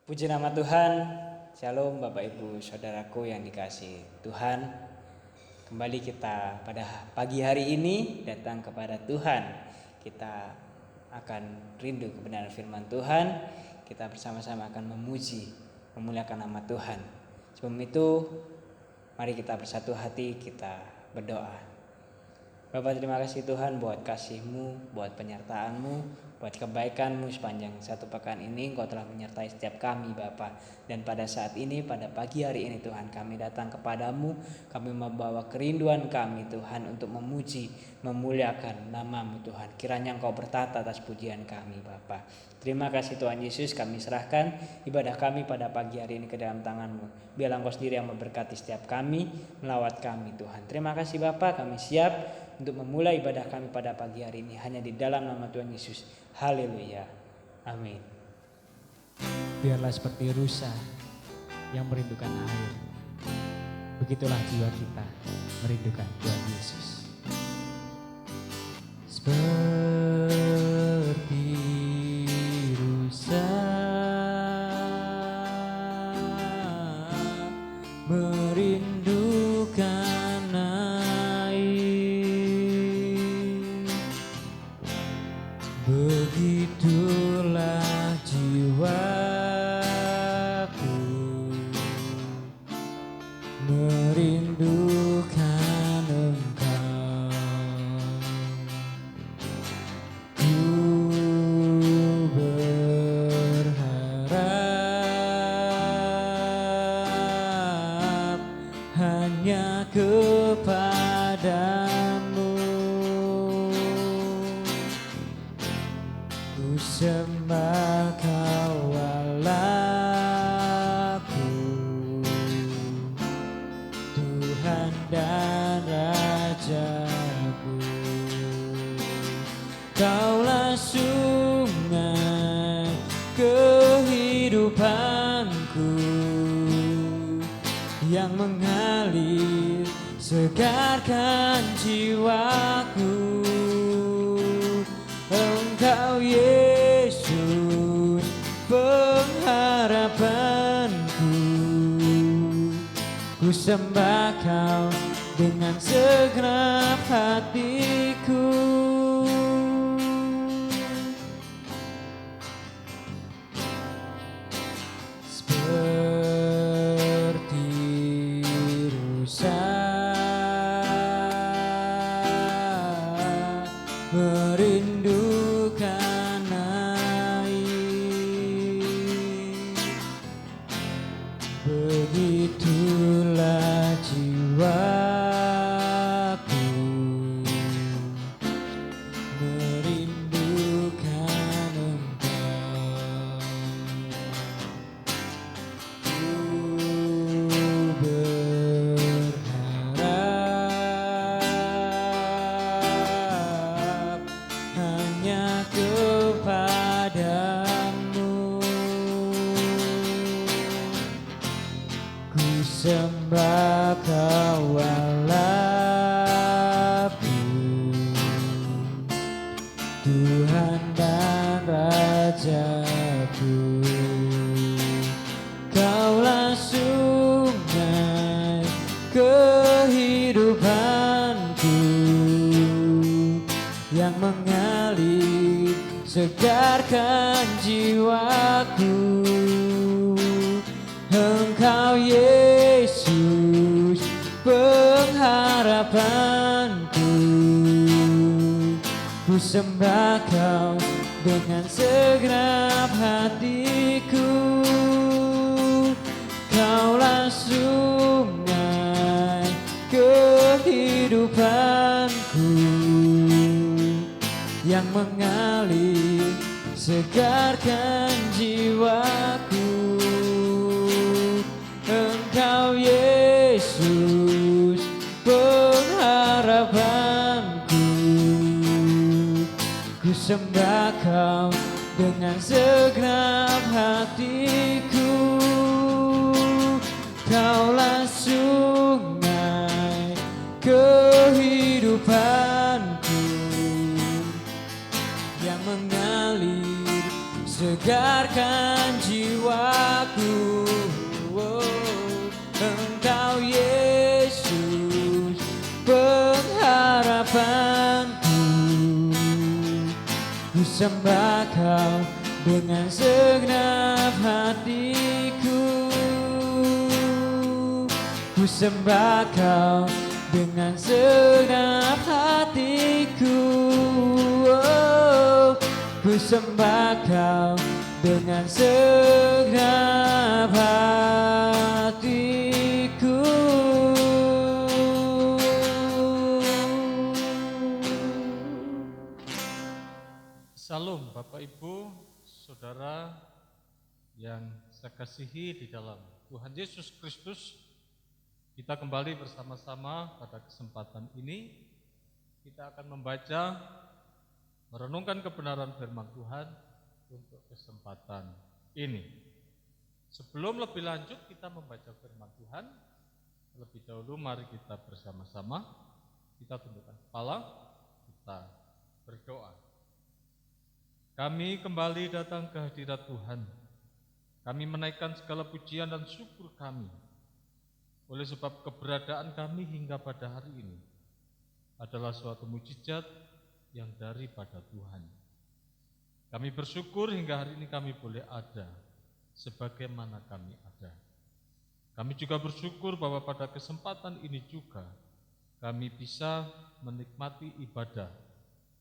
Puji nama Tuhan. Shalom Bapak Ibu Saudaraku yang dikasihi Tuhan. Kembali kita pada pagi hari ini datang kepada Tuhan. Kita akan rindu kebenaran firman Tuhan. Kita bersama-sama akan memuji, memuliakan nama Tuhan. Sebelum itu, mari kita bersatu hati, kita berdoa. Bapak, terima kasih Tuhan buat kasih-Mu, buat penyertaan-Mu, buat kebaikan-Mu sepanjang satu pekan ini. Engkau telah menyertai setiap kami Bapak. Dan pada saat ini, pada pagi hari ini Tuhan, kami datang kepadamu. Kami membawa kerinduan kami Tuhan untuk memuji, memuliakan nama-Mu Tuhan. Kiranya Engkau bertata atas pujian kami Bapak. Terima kasih Tuhan Yesus, kami serahkan ibadah kami pada pagi hari ini ke dalam tangan-Mu. Biarlah Engkau sendiri yang memberkati setiap kami, melawat kami Tuhan. Terima kasih Bapak, kami siap untuk memulai ibadah kami pada pagi hari ini hanya di dalam nama Tuhan Yesus. Haleluya. Amin. Biarlah seperti rusa yang merindukan air, begitulah jiwa kita merindukan Tuhan Yesus. Seperti rusa merindukan air, begitulah jiwaku merindukan Engkau. Ku berharap hanya kepadamu. Ku sembah Kau Allahku, Tuhan dan Rajaku. Kaulah sungai kehidupanku yang mengalir segarkan jiwaku. Engkau Yesus pengharapanku, ku sembah Kau dengan segenap hatiku. Seperti rusa merindukan air, begitulah jiwaku merindukan Engkau. Ku berharap hanya kepadamu. Ku sembah Kau Allahku, Tuhan dan Rajaku. Kaulah sungai kehidupanku yang mengalir segarkan jiwaku. Engkau Yesus pengharapanku, ku sembah Kau dengan segenap hatiku. Kaulah sungai kehidupanku yang mengalir segarkan jiwaku. Engkau Yesus pengharapanku, ku sembah Kau dengan segenap hatiku. Kaulah sungai kehidupanku yang mengalir segarkan jiwa sembah Kau dengan segenap hatiku. Ku sembah Kau dengan segenap hatiku. Oh, ku sembah Kau dengan segenap hatiku. Salam Bapak Ibu, Saudara yang saya kasihi di dalam Tuhan Yesus Kristus. Kita kembali bersama-sama pada kesempatan ini. Kita akan membaca, merenungkan kebenaran firman Tuhan untuk kesempatan ini. Sebelum lebih lanjut kita membaca firman Tuhan, lebih dahulu mari kita bersama-sama, kita tundukkan kepala, kita berdoa. Kami kembali datang ke hadirat Tuhan. Kami menaikkan segala pujian dan syukur kami oleh sebab keberadaan kami hingga pada hari ini adalah suatu mukjizat yang daripada Tuhan. Kami bersyukur hingga hari ini kami boleh ada sebagaimana kami ada. Kami juga bersyukur bahwa pada kesempatan ini juga kami bisa menikmati ibadah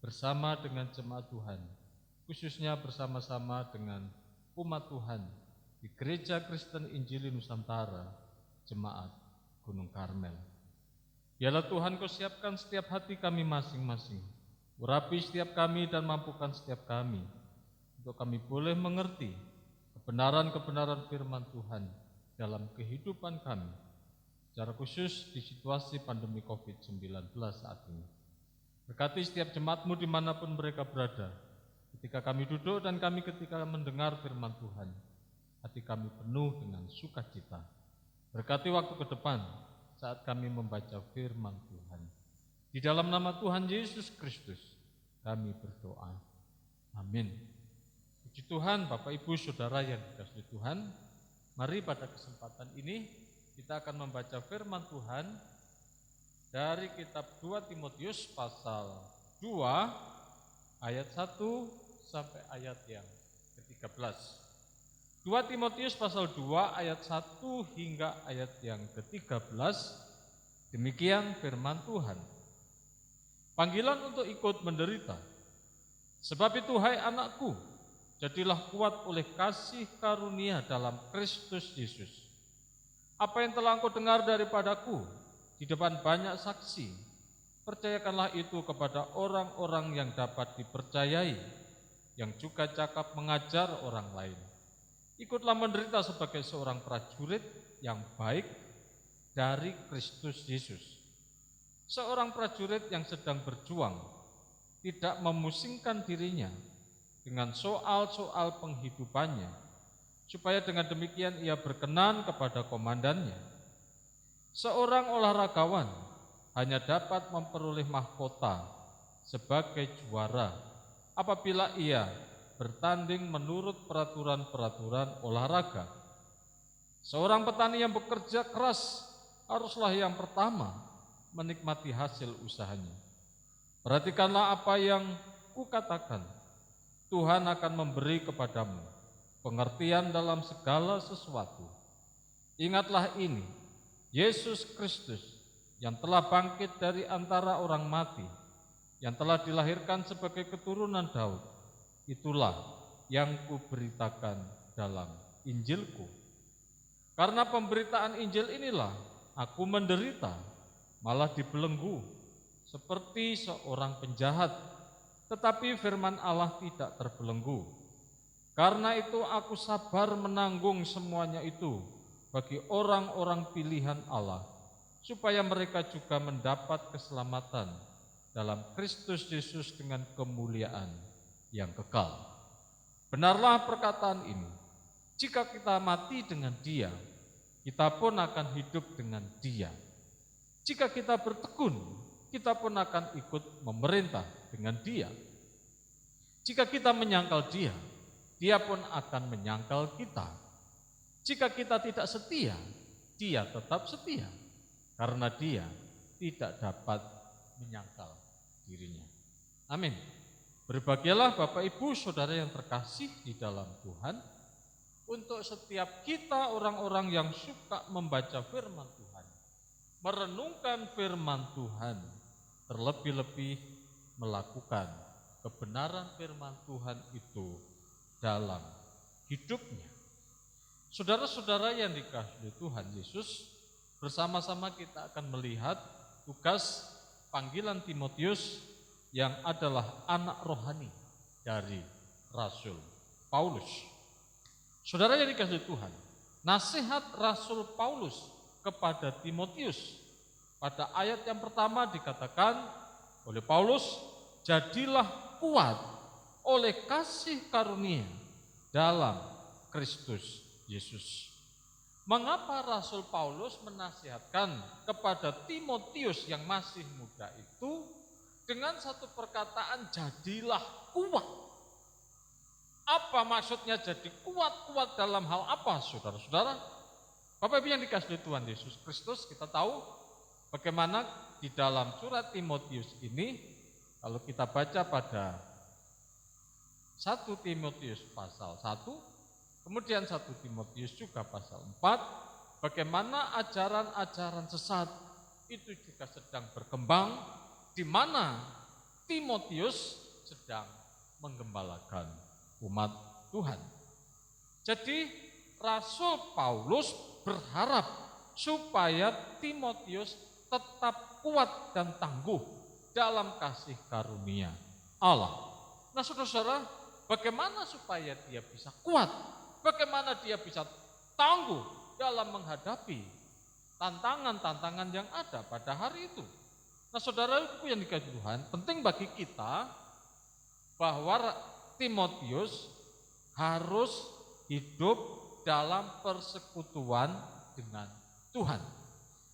bersama dengan jemaat Tuhan, khususnya bersama-sama dengan umat Tuhan di Gereja Kristen Injili Nusantara, Jemaat Gunung Karmel. Biarlah Tuhan Kau siapkan setiap hati kami masing-masing, urapi setiap kami dan mampukan setiap kami, untuk kami boleh mengerti kebenaran-kebenaran firman Tuhan dalam kehidupan kami, secara khusus di situasi pandemi COVID-19 saat ini. Berkati setiap jemaat-Mu dimanapun mereka berada, ketika kami duduk dan ketika mendengar firman Tuhan, hati kami penuh dengan sukacita. Berkati waktu ke depan saat kami membaca firman Tuhan. Di dalam nama Tuhan Yesus Kristus kami berdoa. Amin. Puji Tuhan, Bapak Ibu Saudara yang dikasihi Tuhan, mari pada kesempatan ini kita akan membaca firman Tuhan dari kitab 2 Timotius pasal 2 ayat 1 sampai ayat yang ke-13. 2 Timotius pasal 2 ayat 1 hingga ayat yang ke-13. Demikian firman Tuhan. Panggilan untuk ikut menderita. Sebab itu hai anakku, jadilah kuat oleh kasih karunia dalam Kristus Yesus. Apa yang telah engkau dengar daripadaku di depan banyak saksi, percayakanlah itu kepada orang-orang yang dapat dipercayai, yang juga cakap mengajar orang lain. Ikutlah menderita sebagai seorang prajurit yang baik dari Kristus Yesus. Seorang prajurit yang sedang berjuang tidak memusingkan dirinya dengan soal-soal penghidupannya, supaya dengan demikian ia berkenan kepada komandannya. Seorang olahragawan hanya dapat memperoleh mahkota sebagai juara apabila ia bertanding menurut peraturan-peraturan olahraga. Seorang petani yang bekerja keras haruslah yang pertama menikmati hasil usahanya. Perhatikanlah apa yang kukatakan. Tuhan akan memberi kepadamu pengertian dalam segala sesuatu. Ingatlah ini, Yesus Kristus yang telah bangkit dari antara orang mati, yang telah dilahirkan sebagai keturunan Daud, itulah yang kuberitakan dalam Injilku. Karena pemberitaan Injil inilah aku menderita, malah dibelenggu seperti seorang penjahat, tetapi firman Allah tidak terbelenggu. Karena itu aku sabar menanggung semuanya itu bagi orang-orang pilihan Allah, supaya mereka juga mendapat keselamatan dalam Kristus Yesus dengan kemuliaan yang kekal. Benarlah perkataan ini, jika kita mati dengan Dia, kita pun akan hidup dengan Dia. Jika kita bertekun, kita pun akan ikut memerintah dengan Dia. Jika kita menyangkal Dia, Dia pun akan menyangkal kita. Jika kita tidak setia, Dia tetap setia, karena Dia tidak dapat menyangkal dirinya. Amin. Berbahagialah Bapak Ibu Saudara yang terkasih di dalam Tuhan, untuk setiap kita orang-orang yang suka membaca firman Tuhan, merenungkan firman Tuhan, terlebih-lebih melakukan kebenaran firman Tuhan itu dalam hidupnya. Saudara-saudara yang dikasihi Tuhan Yesus, bersama-sama kita akan melihat tugas panggilan Timotius yang adalah anak rohani dari Rasul Paulus. Saudara yang dikasihi Tuhan, nasihat Rasul Paulus kepada Timotius pada ayat yang pertama dikatakan oleh Paulus, jadilah kuat oleh kasih karunia dalam Kristus Yesus. Mengapa Rasul Paulus menasihatkan kepada Timotius yang masih muda itu dengan satu perkataan, jadilah kuat? Apa maksudnya jadi kuat-kuat dalam hal apa, saudara-saudara? Bapak Ibu yang dikasihi Tuhan Yesus Kristus, kita tahu bagaimana di dalam surat Timotius ini, kalau kita baca pada 1 Timotius pasal 1, kemudian 1 Timotius juga pasal 4, bagaimana ajaran-ajaran sesat itu juga sedang berkembang, di mana Timotius sedang menggembalakan umat Tuhan. Jadi Rasul Paulus berharap supaya Timotius tetap kuat dan tangguh dalam kasih karunia Allah. Nah, saudara-saudara, bagaimana supaya dia bisa kuat? Bagaimana dia bisa tangguh dalam menghadapi tantangan-tantangan yang ada pada hari itu? Nah, saudaraku yang dikasihi Tuhan, penting bagi kita bahwa Timotius harus hidup dalam persekutuan dengan Tuhan.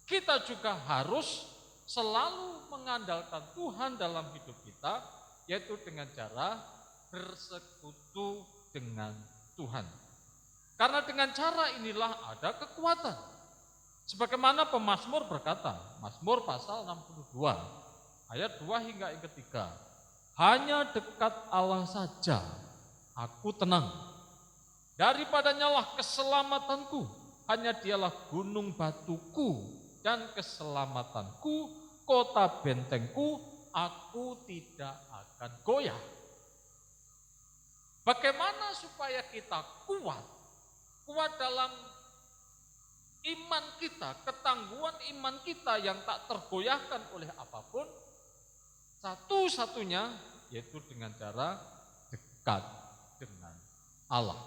Kita juga harus selalu mengandalkan Tuhan dalam hidup kita, yaitu dengan cara bersekutu dengan Tuhan. Karena dengan cara inilah ada kekuatan. Sebagaimana pemazmur berkata, Mazmur pasal 62, ayat 2 hingga yang ketiga, hanya dekat Allah saja aku tenang, daripadanya lah keselamatanku, hanya dialah gunung batuku dan keselamatanku, kota bentengku, aku tidak akan goyah. Bagaimana supaya kita kuat dalam iman kita, ketangguhan iman kita yang tak tergoyahkan oleh apapun? Satu-satunya yaitu dengan cara dekat dengan Allah.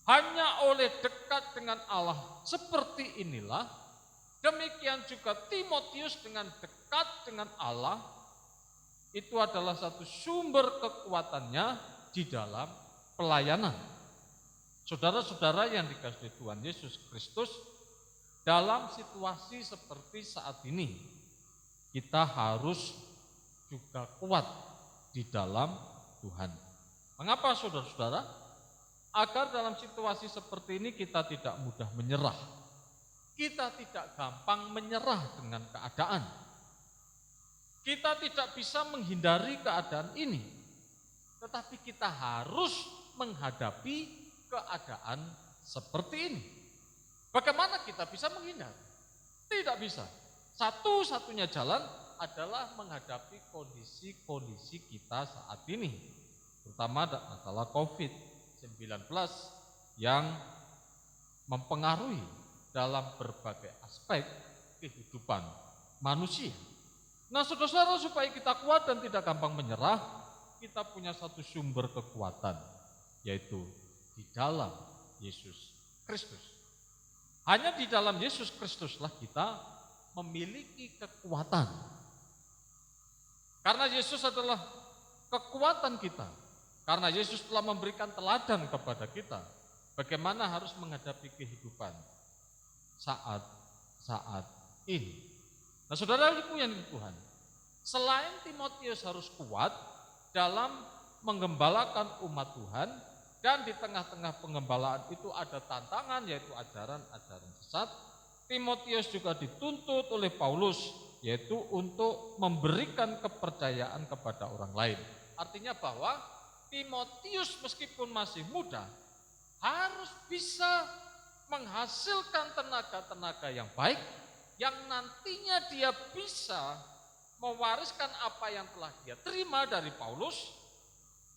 Hanya oleh dekat dengan Allah seperti inilah, demikian juga Timotius dengan dekat dengan Allah, itu adalah satu sumber kekuatannya di dalam pelayanan. Saudara-saudara yang dikasihi Tuhan Yesus Kristus, dalam situasi seperti saat ini, kita harus juga kuat di dalam Tuhan. Mengapa, saudara-saudara? Agar dalam situasi seperti ini kita tidak mudah menyerah. Kita tidak gampang menyerah dengan keadaan. Kita tidak bisa menghindari keadaan ini, tetapi kita harus menghadapi keadaan seperti ini. Bagaimana kita bisa menghindar? Tidak bisa. Satu-satunya jalan adalah menghadapi kondisi-kondisi kita saat ini, terutama masalah COVID-19 yang mempengaruhi dalam berbagai aspek kehidupan manusia. Nah, saudara-saudara, supaya kita kuat dan tidak gampang menyerah, kita punya satu sumber kekuatan, yaitu di dalam Yesus Kristus. Hanya di dalam Yesus Kristuslah kita memiliki kekuatan. Karena Yesus adalah kekuatan kita. Karena Yesus telah memberikan teladan kepada kita bagaimana harus menghadapi kehidupan saat ini. Nah, saudara-saudaraku yang Tuhan, selain Timotius harus kuat dalam menggembalakan umat Tuhan, dan di tengah-tengah pengembalaan itu ada tantangan, yaitu ajaran-ajaran sesat, Timotius juga dituntut oleh Paulus, yaitu untuk memberikan kepercayaan kepada orang lain. Artinya bahwa Timotius meskipun masih muda harus bisa menghasilkan tenaga-tenaga yang baik yang nantinya dia bisa mewariskan apa yang telah dia terima dari Paulus.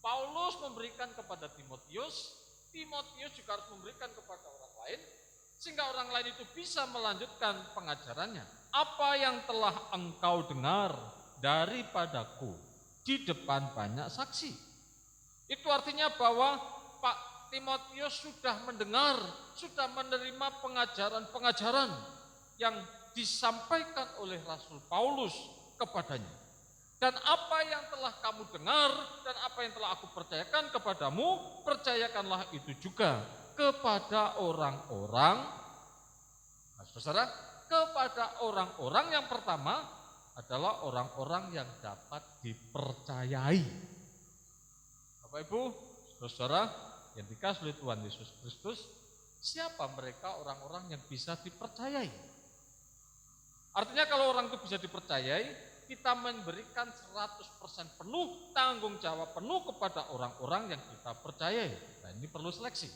Paulus memberikan kepada Timotius, Timotius juga harus memberikan kepada orang lain, sehingga orang lain itu bisa melanjutkan pengajarannya. Apa yang telah engkau dengar daripadaku di depan banyak saksi. Itu artinya bahwa Pak Timotius sudah mendengar, sudah menerima pengajaran-pengajaran yang disampaikan oleh Rasul Paulus kepadanya. Dan apa yang telah kamu dengar dan apa yang telah aku percayakan kepadamu, percayakanlah itu juga kepada orang-orang. Nah, saudara, kepada orang-orang yang pertama adalah orang-orang yang dapat dipercayai. Bapak Ibu, saudara yang dikasihi oleh Tuhan Yesus Kristus, siapa mereka orang-orang yang bisa dipercayai? Artinya kalau orang itu bisa dipercayai, kita memberikan 100% penuh, tanggung jawab penuh kepada orang-orang yang kita percayai. Nah, ini perlu seleksi.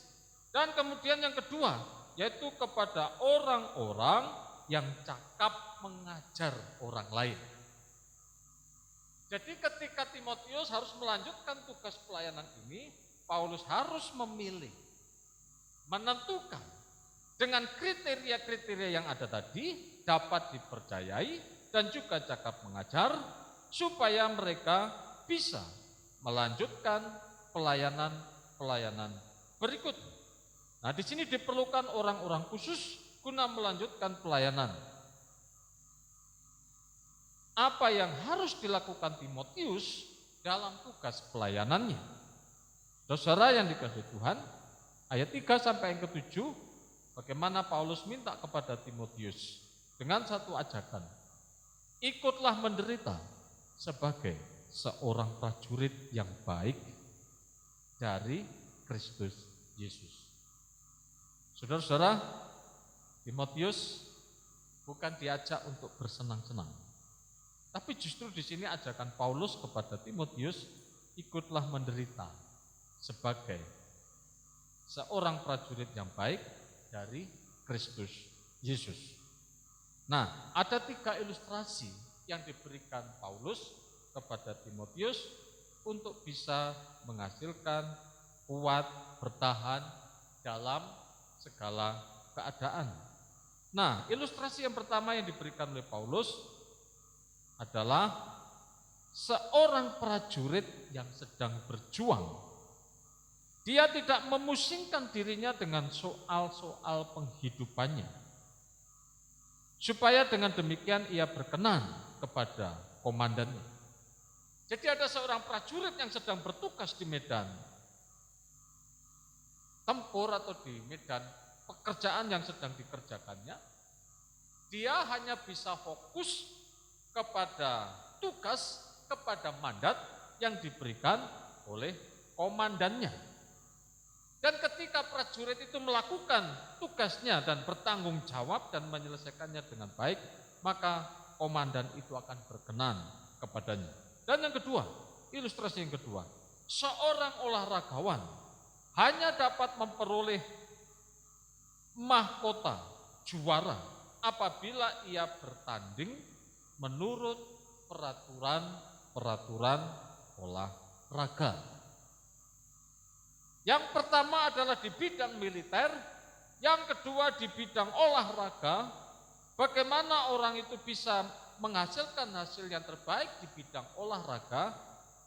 Dan kemudian yang kedua, yaitu kepada orang-orang yang cakap mengajar orang lain. Jadi ketika Timotius harus melanjutkan tugas pelayanan ini, Paulus harus memilih, menentukan dengan kriteria-kriteria yang ada tadi, dapat dipercayai dan juga cakap mengajar, supaya mereka bisa melanjutkan pelayanan berikut. Nah, di sini diperlukan orang-orang khusus guna melanjutkan pelayanan. Apa yang harus dilakukan Timotius dalam tugas pelayanannya? Saudara yang dikasihi Tuhan, ayat 3 sampai yang ke-7, bagaimana Paulus minta kepada Timotius dengan satu ajakan. Ikutlah menderita sebagai seorang prajurit yang baik dari Kristus Yesus. Saudara-saudara, Timotius bukan diajak untuk bersenang-senang. Tapi justru di sini ajakan Paulus kepada Timotius, ikutlah menderita sebagai seorang prajurit yang baik dari Kristus Yesus. Nah, ada 3 ilustrasi yang diberikan Paulus kepada Timotius untuk bisa menghasilkan kuat, bertahan dalam segala keadaan. Nah, ilustrasi yang pertama yang diberikan oleh Paulus adalah seorang prajurit yang sedang berjuang. Dia tidak memusingkan dirinya dengan soal-soal penghidupannya, supaya dengan demikian ia berkenan kepada komandannya. Jadi ada seorang prajurit yang sedang bertugas di medan tempur atau di medan pekerjaan yang sedang dikerjakannya. Dia hanya bisa fokus kepada tugas, kepada mandat yang diberikan oleh komandannya. Dan ketika prajurit itu melakukan tugasnya dan bertanggung jawab dan menyelesaikannya dengan baik, maka komandan itu akan berkenan kepadanya. Dan yang kedua, ilustrasi yang kedua, seorang olahragawan hanya dapat memperoleh mahkota juara apabila ia bertanding menurut peraturan olahraga. Yang pertama adalah di bidang militer, yang kedua di bidang olahraga. Bagaimana orang itu bisa menghasilkan hasil yang terbaik di bidang olahraga,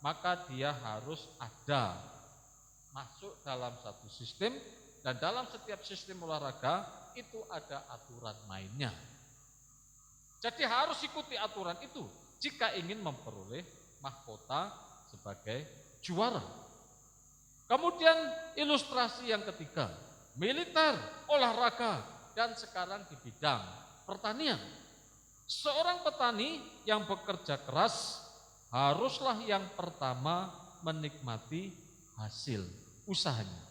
maka dia harus ada masuk dalam satu sistem, dan dalam setiap sistem olahraga itu ada aturan mainnya. Jadi harus ikuti aturan itu jika ingin memperoleh mahkota sebagai juara. Kemudian ilustrasi yang ketiga, militer, olahraga, dan sekarang di bidang pertanian. Seorang petani yang bekerja keras haruslah yang pertama menikmati hasil usahanya.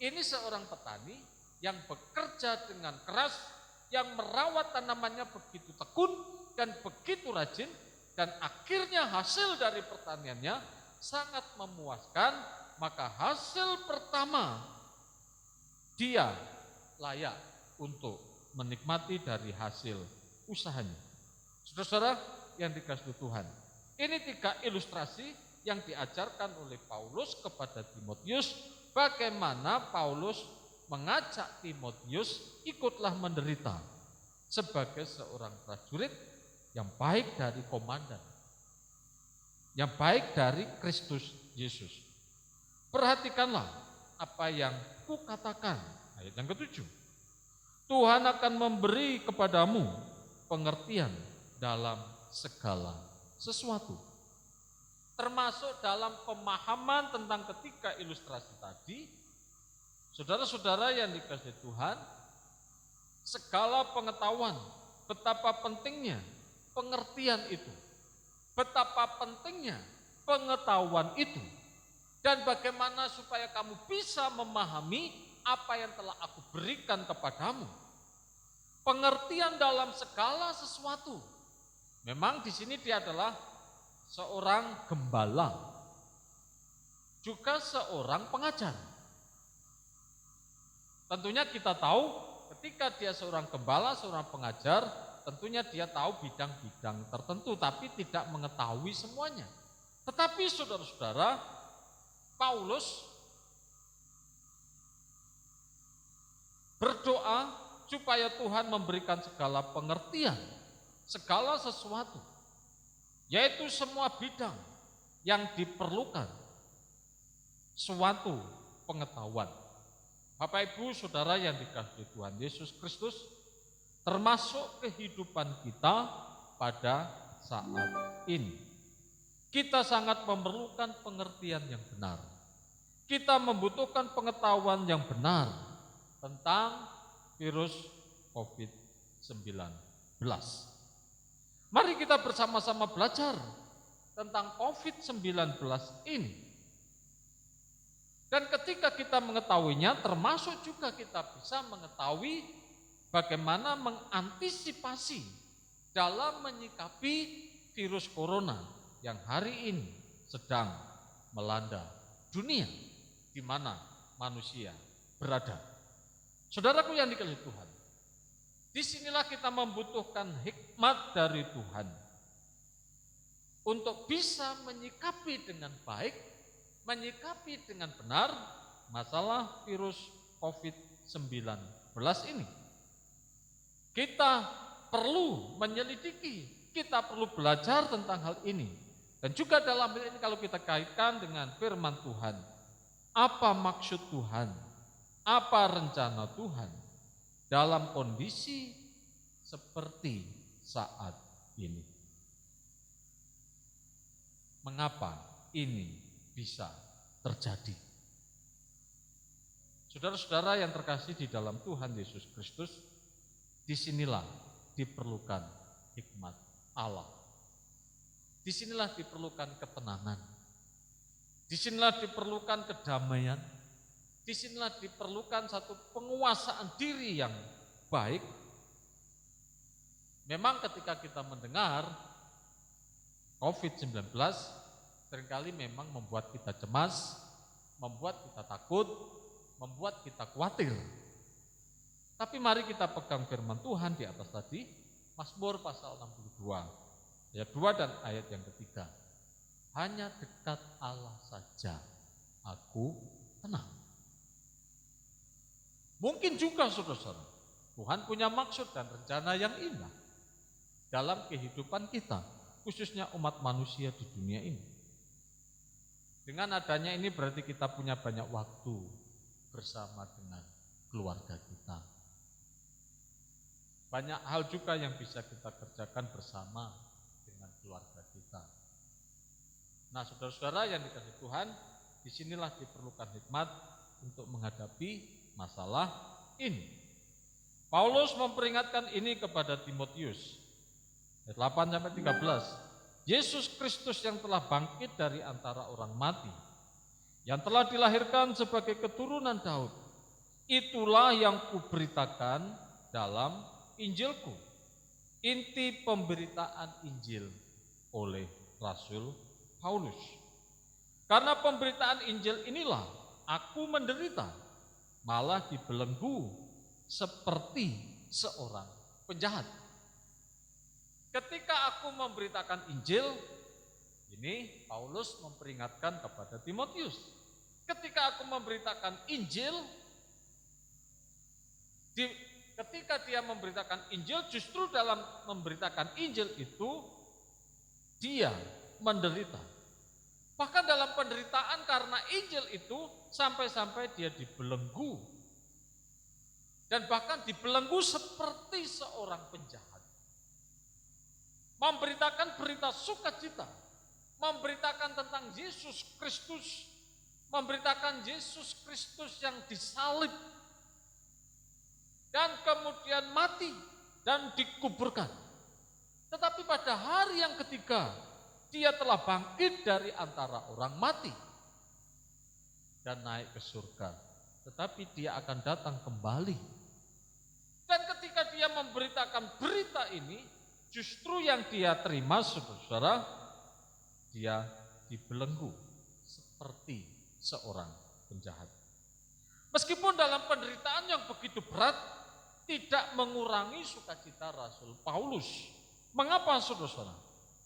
Ini seorang petani yang bekerja dengan keras, yang merawat tanamannya begitu tekun dan begitu rajin, dan akhirnya hasil dari pertaniannya sangat memuaskan, maka hasil pertama dia layak untuk menikmati dari hasil usahanya. Saudara-saudara yang dikasihi Tuhan, ini 3 ilustrasi yang diajarkan oleh Paulus kepada Timotius, bagaimana Paulus mengajak Timotius ikutlah menderita sebagai seorang prajurit yang baik dari komandan, yang baik dari Kristus Yesus. Perhatikanlah apa yang kukatakan, ayat yang ke-7. Tuhan akan memberi kepadamu pengertian dalam segala sesuatu. Termasuk dalam pemahaman tentang ketiga ilustrasi tadi, saudara-saudara yang dikasihi Tuhan, segala pengetahuan, betapa pentingnya pengertian itu, betapa pentingnya pengetahuan itu, dan bagaimana supaya kamu bisa memahami apa yang telah aku berikan kepadamu. Pengertian dalam segala sesuatu. Memang di sini dia adalah seorang gembala, juga seorang pengajar. Tentunya kita tahu ketika dia seorang gembala, seorang pengajar, tentunya dia tahu bidang-bidang tertentu, tapi tidak mengetahui semuanya. Tetapi saudara-saudara, Paulus berdoa supaya Tuhan memberikan segala pengertian, segala sesuatu, yaitu semua bidang yang diperlukan suatu pengetahuan. Bapak Ibu Saudara yang dikasihi Tuhan Yesus Kristus, termasuk kehidupan kita pada saat ini. Kita sangat memerlukan pengertian yang benar. Kita membutuhkan pengetahuan yang benar tentang virus COVID-19. Mari kita bersama-sama belajar tentang COVID-19 ini. Dan ketika kita mengetahuinya, termasuk juga kita bisa mengetahui bagaimana mengantisipasi dalam menyikapi virus corona yang hari ini sedang melanda dunia di mana manusia berada. Saudaraku yang dikasihi Tuhan, disinilah kita membutuhkan hikmat dari Tuhan untuk bisa menyikapi dengan baik, menyikapi dengan benar masalah virus COVID-19 ini. Kita perlu menyelidiki, kita perlu belajar tentang hal ini. Dan juga dalam hal ini kalau kita kaitkan dengan firman Tuhan, apa maksud Tuhan, apa rencana Tuhan dalam kondisi seperti saat ini. Mengapa ini bisa terjadi? Saudara-saudara yang terkasih di dalam Tuhan Yesus Kristus, disinilah diperlukan hikmat Allah. Disinilah diperlukan ketenangan. Disinilah diperlukan kedamaian. Disinilah diperlukan satu penguasaan diri yang baik. Memang ketika kita mendengar COVID-19, seringkali memang membuat kita cemas, membuat kita takut, membuat kita khawatir. Tapi mari kita pegang firman Tuhan di atas tadi, Mazmur pasal 62, ayat 2 dan ayat yang ketiga. Hanya dekat Allah saja aku tenang. Mungkin juga saudara-saudara, Tuhan punya maksud dan rencana yang indah dalam kehidupan kita, khususnya umat manusia di dunia ini. Dengan adanya ini berarti kita punya banyak waktu bersama dengan keluarga kita. Banyak hal juga yang bisa kita kerjakan bersama dengan keluarga kita. Nah, saudara-saudara yang dikasihi Tuhan, disinilah diperlukan hikmat untuk menghadapi masalah ini. Paulus memperingatkan ini kepada Timotius. Ayat 8-13. Yesus Kristus yang telah bangkit dari antara orang mati, yang telah dilahirkan sebagai keturunan Daud, itulah yang kuberitakan dalam Injilku. Inti pemberitaan Injil oleh Rasul Paulus. Karena pemberitaan Injil inilah aku menderita, malah dibelenggu seperti seorang penjahat. Ketika aku memberitakan Injil, ini Paulus memperingatkan kepada Timotius. Ketika aku memberitakan Injil, ketika dia memberitakan Injil, justru dalam memberitakan Injil itu dia menderita. Bahkan dalam penderitaan karena Injil itu sampai-sampai dia dibelenggu. Dan bahkan dibelenggu seperti seorang penjahat. Memberitakan berita sukacita, memberitakan tentang Yesus Kristus, memberitakan Yesus Kristus yang disalib dan kemudian mati dan dikuburkan. Tetapi pada hari yang ketiga, dia telah bangkit dari antara orang mati dan naik ke surga. Tetapi dia akan datang kembali. Dan ketika dia memberitakan berita ini, justru yang dia terima, saudara, dia dibelenggu seperti seorang penjahat. Meskipun dalam penderitaan yang begitu berat, tidak mengurangi sukacita Rasul Paulus. Mengapa, saudara?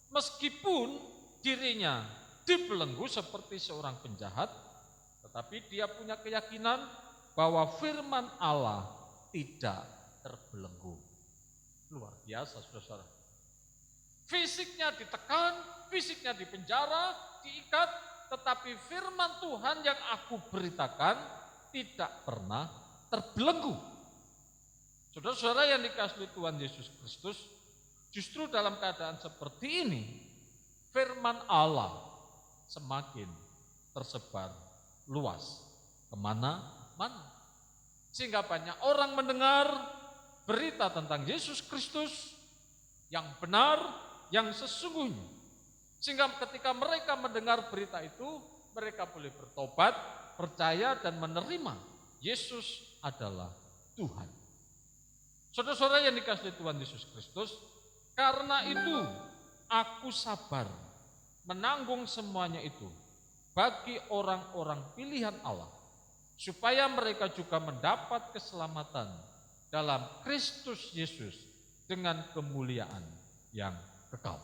Meskipun dirinya dibelenggu seperti seorang penjahat, tetapi dia punya keyakinan bahwa firman Allah tidak terbelenggu. Luar biasa, saudara. Fisiknya ditekan, fisiknya dipenjara, diikat, tetapi firman Tuhan yang aku beritakan tidak pernah terbelenggu. Saudara-saudara yang dikasihi Tuhan Yesus Kristus, justru dalam keadaan seperti ini, firman Allah semakin tersebar luas kemana-mana. Sehingga banyak orang mendengar berita tentang Yesus Kristus yang benar, yang sesungguhnya. Sehingga ketika mereka mendengar berita itu, mereka boleh bertobat, percaya dan menerima Yesus adalah Tuhan. Saudara-saudara yang dikasihi Tuhan Yesus Kristus, karena itu aku sabar menanggung semuanya itu bagi orang-orang pilihan Allah, supaya mereka juga mendapat keselamatan dalam Kristus Yesus dengan kemuliaan yang kekal.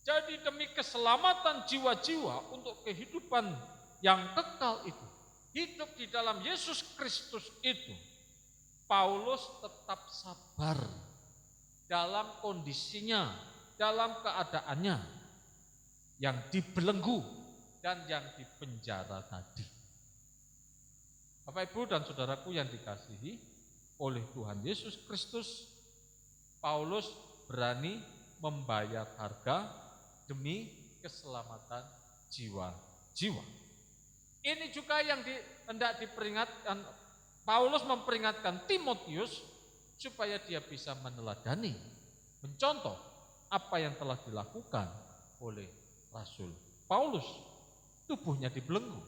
Jadi demi keselamatan jiwa-jiwa untuk kehidupan yang kekal itu, hidup di dalam Yesus Kristus itu, Paulus tetap sabar dalam kondisinya, dalam keadaannya yang dibelenggu dan yang dipenjara tadi. Bapak, Ibu, dan saudaraku yang dikasihi oleh Tuhan Yesus Kristus, Paulus berani membayar harga demi keselamatan jiwa-jiwa. Ini juga yang hendak diperingatkan. Paulus memperingatkan Timotius supaya dia bisa meneladani, mencontoh apa yang telah dilakukan oleh Rasul Paulus. Tubuhnya dibelenggu,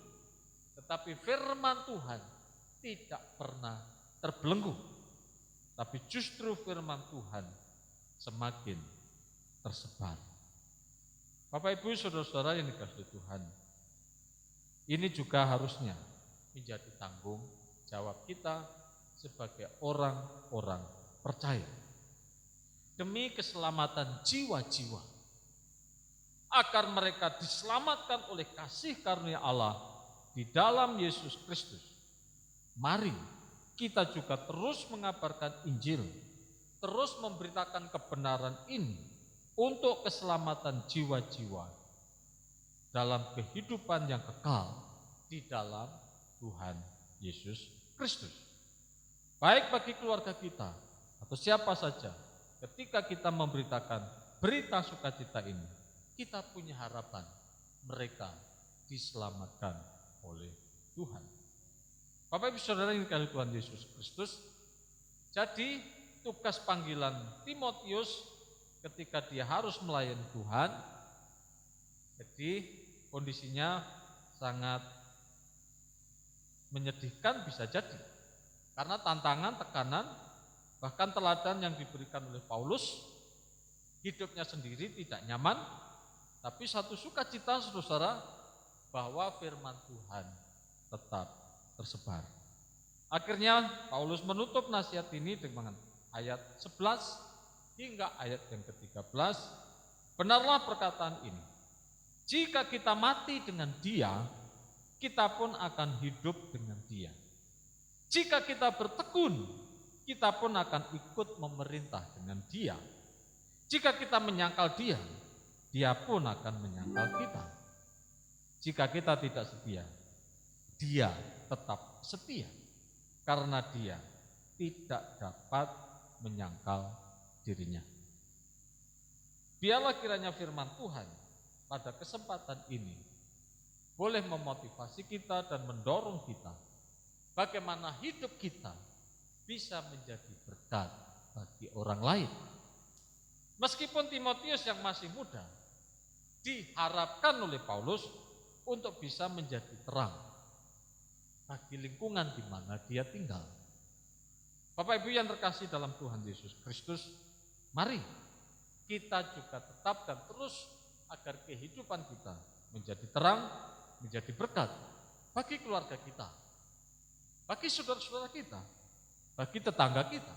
tetapi firman Tuhan tidak pernah terbelenggu. Tapi justru firman Tuhan semakin tersebar. Bapak, Ibu, saudara-saudara yang dikasihi Tuhan, ini juga harusnya menjadi tanggung jawab kita sebagai orang-orang percaya. Demi keselamatan jiwa-jiwa, agar mereka diselamatkan oleh kasih karunia Allah di dalam Yesus Kristus, mari kita juga terus mengabarkan Injil, terus memberitakan kebenaran ini untuk keselamatan jiwa-jiwa dalam kehidupan yang kekal di dalam Tuhan Yesus Kristus. Baik bagi keluarga kita atau siapa saja, ketika kita memberitakan berita sukacita ini, kita punya harapan mereka diselamatkan oleh Tuhan. Bapak, Ibu, saudara yang dikasihi Tuhan Yesus Kristus, jadi tugas panggilan Timotius ketika dia harus melayani Tuhan, jadi kondisinya sangat menyedihkan bisa jadi. Karena tantangan, tekanan, bahkan teladan yang diberikan oleh Paulus, hidupnya sendiri tidak nyaman, tapi satu sukacita, saudara, bahwa firman Tuhan tetap tersebar. Akhirnya Paulus menutup nasihat ini dengan ayat 11 hingga ayat yang ke-13. Benarlah perkataan ini, jika kita mati dengan Dia, kita pun akan hidup dengan Dia. Jika kita bertekun, kita pun akan ikut memerintah dengan Dia. Jika kita menyangkal Dia, Dia pun akan menyangkal kita. Jika kita tidak setia, Dia tetap setia, karena Dia tidak dapat menyangkal dirinya. Biarlah kiranya firman Tuhan pada kesempatan ini boleh memotivasi kita dan mendorong kita bagaimana hidup kita bisa menjadi berkat bagi orang lain. Meskipun Timotius yang masih muda diharapkan oleh Paulus untuk bisa menjadi terang bagi lingkungan di mana dia tinggal. Bapak Ibu yang terkasih dalam Tuhan Yesus Kristus, mari kita juga tetap dan terus agar kehidupan kita menjadi terang, menjadi berkat bagi keluarga kita, bagi saudara-saudara kita, bagi tetangga kita,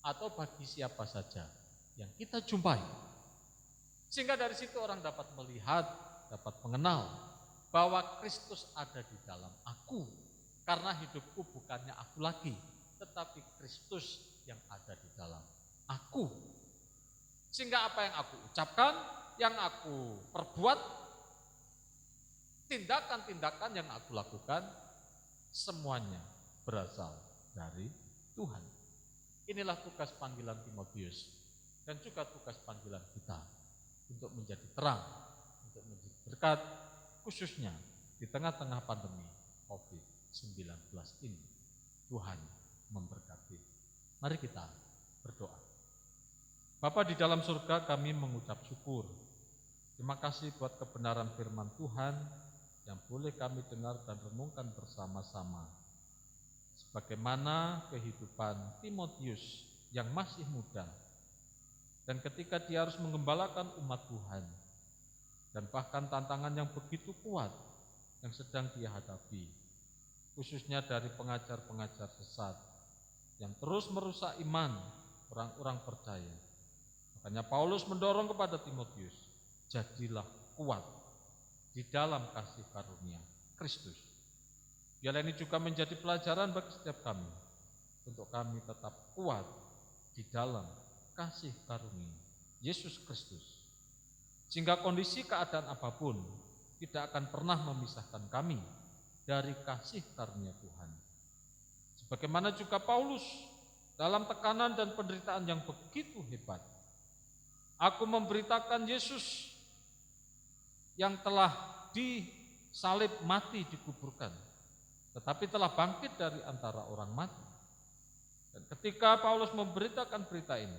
atau bagi siapa saja yang kita jumpai. Sehingga dari situ orang dapat melihat, dapat mengenal bahwa Kristus ada di dalam aku, karena hidupku bukannya aku lagi, tetapi Kristus yang ada di dalam aku. Sehingga apa yang aku ucapkan, yang aku perbuat, tindakan-tindakan yang aku lakukan, semuanya berasal dari Tuhan. Inilah tugas panggilan Timotius dan juga tugas panggilan kita untuk menjadi terang, untuk menjadi berkat, khususnya di tengah-tengah pandemi COVID-19 ini. Tuhan memberkati. Mari kita berdoa. Bapa di dalam surga, kami mengucap syukur. Terima kasih buat kebenaran firman Tuhan yang boleh kami dengar dan renungkan bersama-sama. Sebagaimana kehidupan Timotius yang masih muda, dan ketika dia harus mengembalakan umat Tuhan, dan bahkan tantangan yang begitu kuat yang sedang dia hadapi, khususnya dari pengajar-pengajar sesat yang terus merusak iman orang-orang percaya. Makanya Paulus mendorong kepada Timotius, jadilah kuat di dalam kasih karunia Kristus. Biarlah ini juga menjadi pelajaran bagi setiap kami, untuk kami tetap kuat di dalam kasih karunia Yesus Kristus, sehingga kondisi keadaan apapun tidak akan pernah memisahkan kami dari kasih karunia Tuhan. Sebagaimana juga Paulus dalam tekanan dan penderitaan yang begitu hebat, aku memberitakan Yesus yang telah disalib, mati, dikuburkan, tetapi telah bangkit dari antara orang mati. Dan ketika Paulus memberitakan berita ini,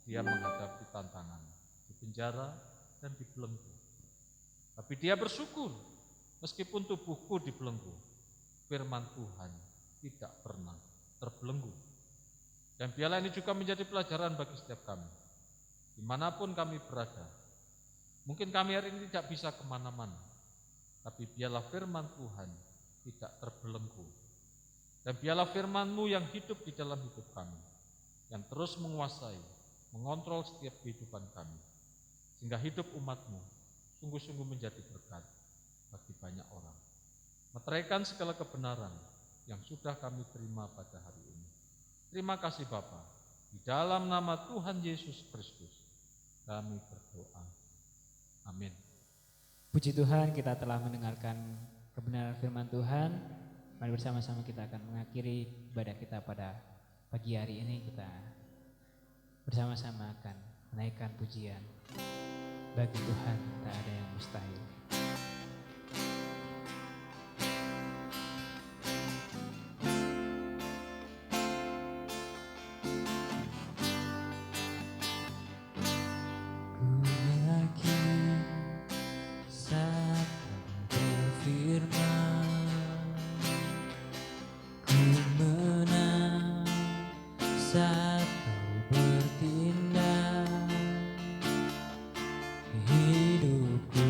dia menghadapi tantangan di penjara dan dibelenggu. Tapi dia bersyukur, meskipun tubuhku dibelenggu, firman Tuhan tidak pernah terbelenggu. Dan biarlah ini juga menjadi pelajaran bagi setiap kami, dimanapun kami berada. Mungkin kami hari ini tidak bisa kemana-mana, tapi biarlah firman Tuhan tidak terbelenggu. Dan biarlah firman-Mu yang hidup di dalam hidup kami, yang terus menguasai, mengontrol setiap kehidupan kami, sehingga hidup umat-Mu sungguh-sungguh menjadi berkat bagi banyak orang. Meteraikan segala kebenaran yang sudah kami terima pada hari ini. Terima kasih Bapa, di dalam nama Tuhan Yesus Kristus kami berdoa. Amin. Puji Tuhan, kita telah mendengarkan kebenaran firman Tuhan. Mari bersama-sama kita akan mengakhiri ibadah kita pada pagi hari ini. Kita bersama-sama akan menaikkan pujian. Bagi Tuhan tak ada yang mustahil. Saat kau bertindak, hidupku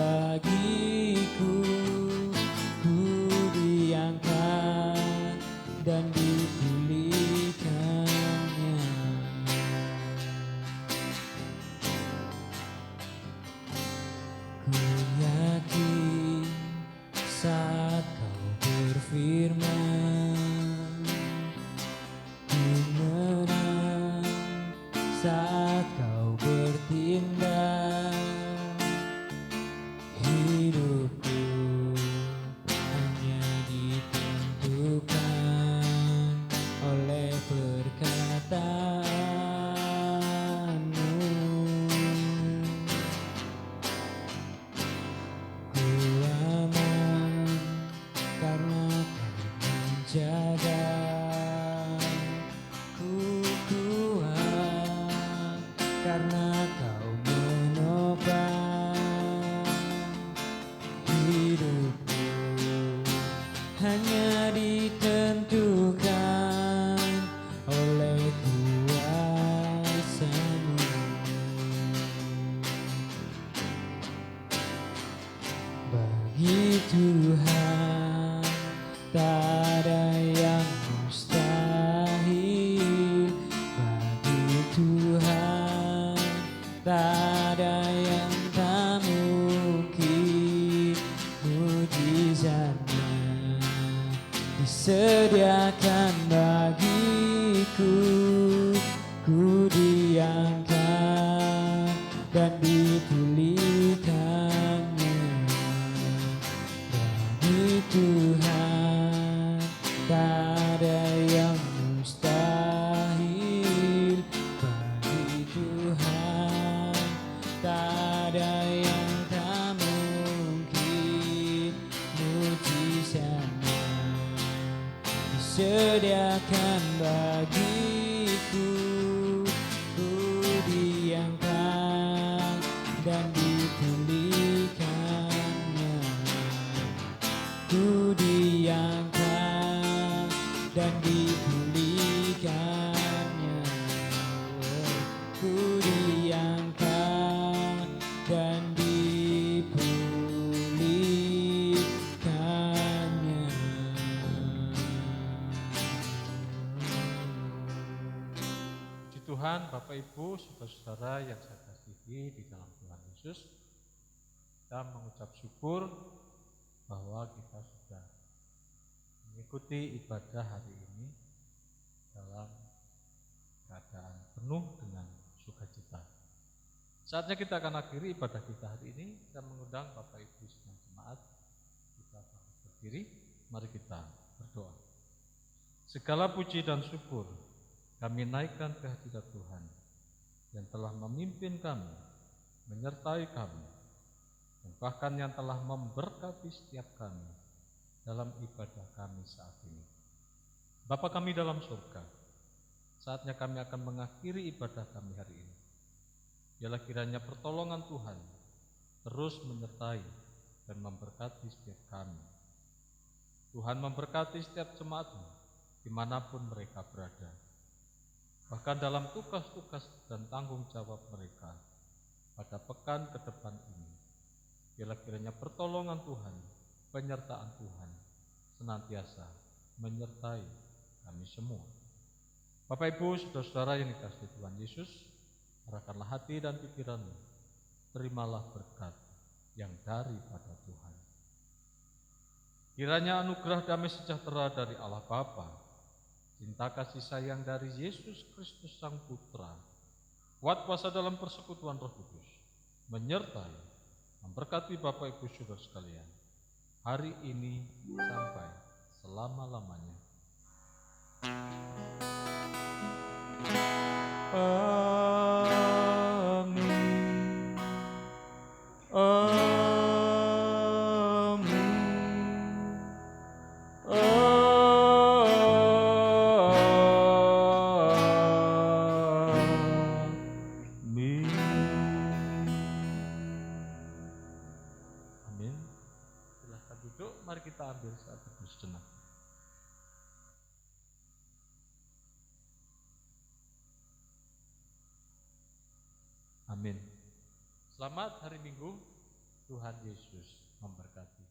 bagiku, ku diangkat dan dipulihkannya. Ku yakin saat kau berfirman, ku menang saat kau bertindak. Hidupku hanya ditentukan oleh perkataanmu. Ku aman karena kau menjaga. Ku kuat karena kau menopang. Hidupku hanya ditentukan oleh kuasa-Mu. Bagi Tuhan tak ada yang mustahil. Bagi Tuhan tak ada yang tak mungkin. Mujizatnya disediakan bagiku, ku diangkat dan dipulihkannya. Bagi Tuhan tak ada yang mustahil. Bagi Tuhan tak ada yang tak mungkin. Mujizatnya disediakan bagiku, ku diangkat dan dipulihkannya. Ku diangkat dan dipulihkannya. Ku diangkat dan dipulihkannya. Puji Tuhan, Bapak Ibu, saudara-saudara yang saya kasihi di dalam Tuhan Yesus, kita mengucap syukur bahwa kita sudah mengikuti ibadah hari ini dalam keadaan penuh dengan sukacita. Saatnya kita akan akhiri ibadah kita hari ini. Kita mengundang Bapak Ibu sekalian jemaat, kita berdiri, mari kita berdoa. Segala puji dan syukur kami naikkan ke hadirat Tuhan yang telah memimpin kami, menyertai kami, dan bahkan yang telah memberkati setiap kami dalam ibadah kami saat ini. Bapa kami dalam surga, saatnya kami akan mengakhiri ibadah kami hari ini. Biarlah kiranya pertolongan Tuhan terus menyertai dan memberkati setiap kami. Tuhan memberkati setiap jemaat-Mu dimanapun mereka berada. Bahkan dalam tugas-tugas dan tanggung jawab mereka pada pekan ke depan ini. Biarlah kiranya pertolongan Tuhan, penyertaan Tuhan senantiasa menyertai kami semua. Bapak Ibu, saudara-saudara yang dikasihi Tuhan Yesus, arahkanlah hati dan pikiranmu, terimalah berkat yang daripada Tuhan. Kiranya anugerah damai sejahtera dari Allah Bapa, cinta kasih sayang dari Yesus Kristus Sang Putra, kuat kuasa dalam persekutuan Roh Kudus, menyertai, memberkati Bapak Ibu saudara sekalian, hari ini sampai selama-lamanya. Amin. Amin. Silakan duduk, mari kita ambil saat teduh sejenak. Amin. Selamat hari Minggu Tuhan Yesus memberkati.